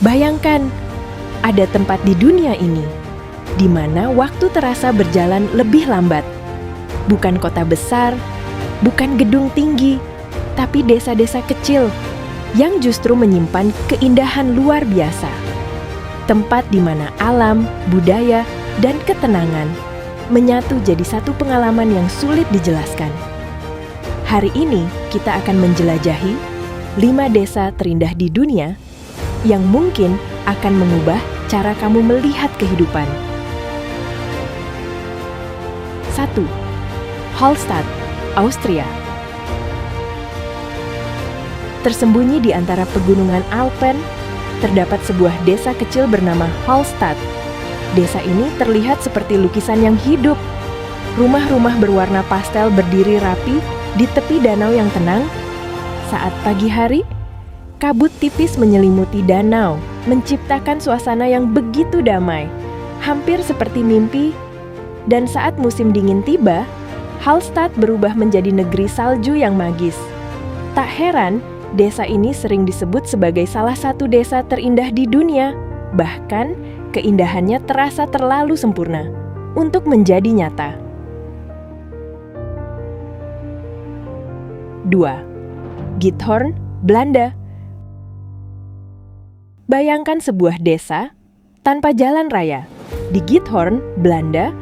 Bayangkan, ada tempat di dunia ini di mana waktu terasa berjalan lebih lambat. Bukan kota besar, bukan gedung tinggi, tapi desa-desa kecil yang justru menyimpan keindahan luar biasa. Tempat di mana alam, budaya, dan ketenangan menyatu jadi satu pengalaman yang sulit dijelaskan. Hari ini kita akan menjelajahi 5 desa terindah di dunia yang mungkin akan mengubah cara kamu melihat kehidupan. 1. Hallstatt, Austria. Tersembunyi di antara pegunungan Alpen, terdapat sebuah desa kecil bernama Hallstatt. Desa ini terlihat seperti lukisan yang hidup. Rumah-rumah berwarna pastel berdiri rapi di tepi danau yang tenang. Saat pagi hari, kabut tipis menyelimuti danau, menciptakan suasana yang begitu damai, hampir seperti mimpi. Dan saat musim dingin tiba, Hallstatt berubah menjadi negeri salju yang magis. Tak heran, desa ini sering disebut sebagai salah satu desa terindah di dunia. Bahkan, keindahannya terasa terlalu sempurna untuk menjadi nyata. 2. Giethoorn, Belanda. Bayangkan sebuah desa tanpa jalan raya. Di Giethoorn, Belanda,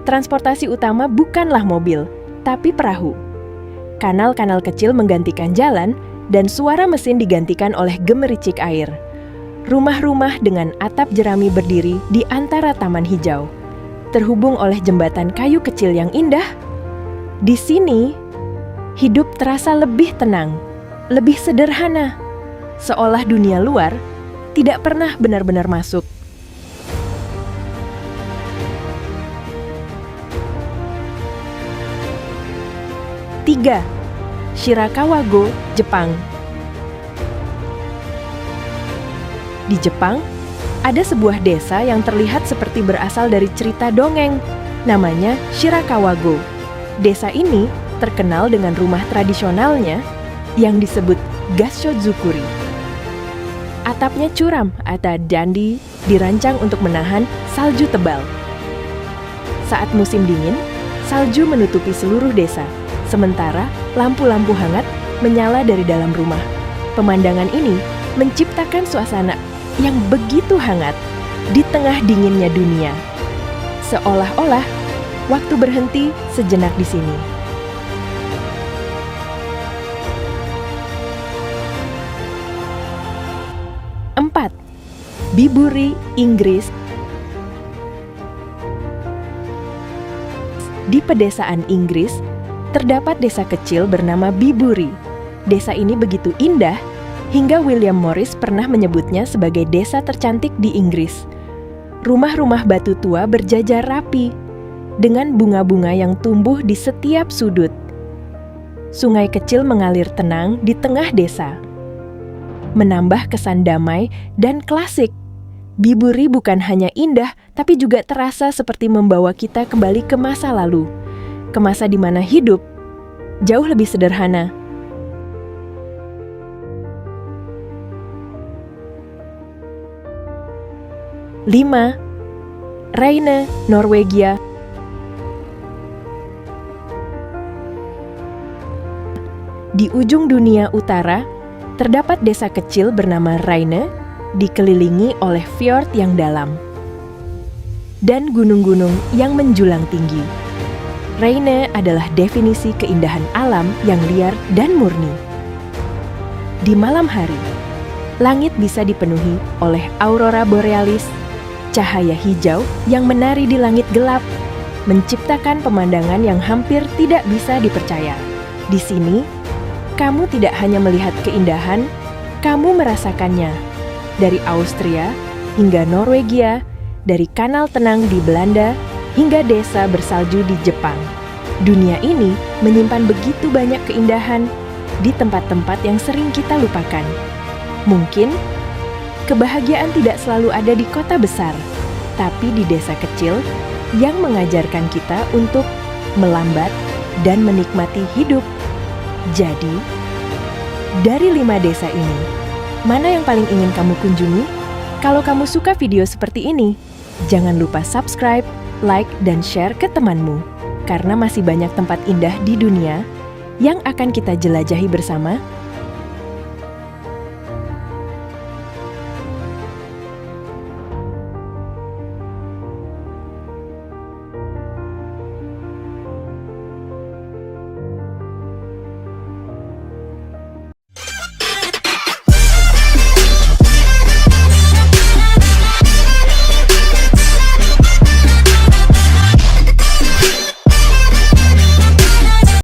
transportasi utama bukanlah mobil, tapi perahu. Kanal-kanal kecil menggantikan jalan, dan suara mesin digantikan oleh gemericik air. Rumah-rumah dengan atap jerami berdiri di antara taman hijau, terhubung oleh jembatan kayu kecil yang indah. Di sini, hidup terasa lebih tenang, lebih sederhana, seolah dunia luar tidak pernah benar-benar masuk. 3. Shirakawa-go, Jepang. Di Jepang, ada sebuah desa yang terlihat seperti berasal dari cerita dongeng. Namanya Shirakawa-go. Desa ini terkenal dengan rumah tradisionalnya yang disebut Gassho-zukuri. Atapnya curam atau dandi dirancang untuk menahan salju tebal. Saat musim dingin, salju menutupi seluruh desa, sementara lampu-lampu hangat menyala dari dalam rumah. Pemandangan ini menciptakan suasana yang begitu hangat di tengah dinginnya dunia. Seolah-olah waktu berhenti sejenak di sini. 4. Bibury, Inggris. Di pedesaan Inggris, terdapat desa kecil bernama Bibury. Desa ini begitu indah hingga William Morris pernah menyebutnya sebagai desa tercantik di Inggris. Rumah-rumah batu tua berjajar rapi, dengan bunga-bunga yang tumbuh di setiap sudut. Sungai kecil mengalir tenang di tengah desa, menambah kesan damai dan klasik. Bibury bukan hanya indah, tapi juga terasa seperti membawa kita kembali ke masa lalu, ke masa di mana hidup jauh lebih sederhana. 5. Rayne, Norwegia. Di ujung dunia utara, terdapat desa kecil bernama Rayne, dikelilingi oleh fjord yang dalam dan gunung-gunung yang menjulang tinggi. Rayne adalah definisi keindahan alam yang liar dan murni. Di malam hari, langit bisa dipenuhi oleh aurora borealis, cahaya hijau yang menari di langit gelap, menciptakan pemandangan yang hampir tidak bisa dipercaya. Di sini, kamu tidak hanya melihat keindahan, kamu merasakannya. Dari Austria hingga Norwegia, dari kanal tenang di Belanda hingga desa bersalju di Jepang. Dunia ini menyimpan begitu banyak keindahan di tempat-tempat yang sering kita lupakan. Mungkin kebahagiaan tidak selalu ada di kota besar, tapi di desa kecil yang mengajarkan kita untuk melambat dan menikmati hidup. Jadi, dari 5 desa ini, mana yang paling ingin kamu kunjungi? Kalau kamu suka video seperti ini, jangan lupa subscribe, like, dan share ke temanmu. Karena masih banyak tempat indah di dunia yang akan kita jelajahi bersama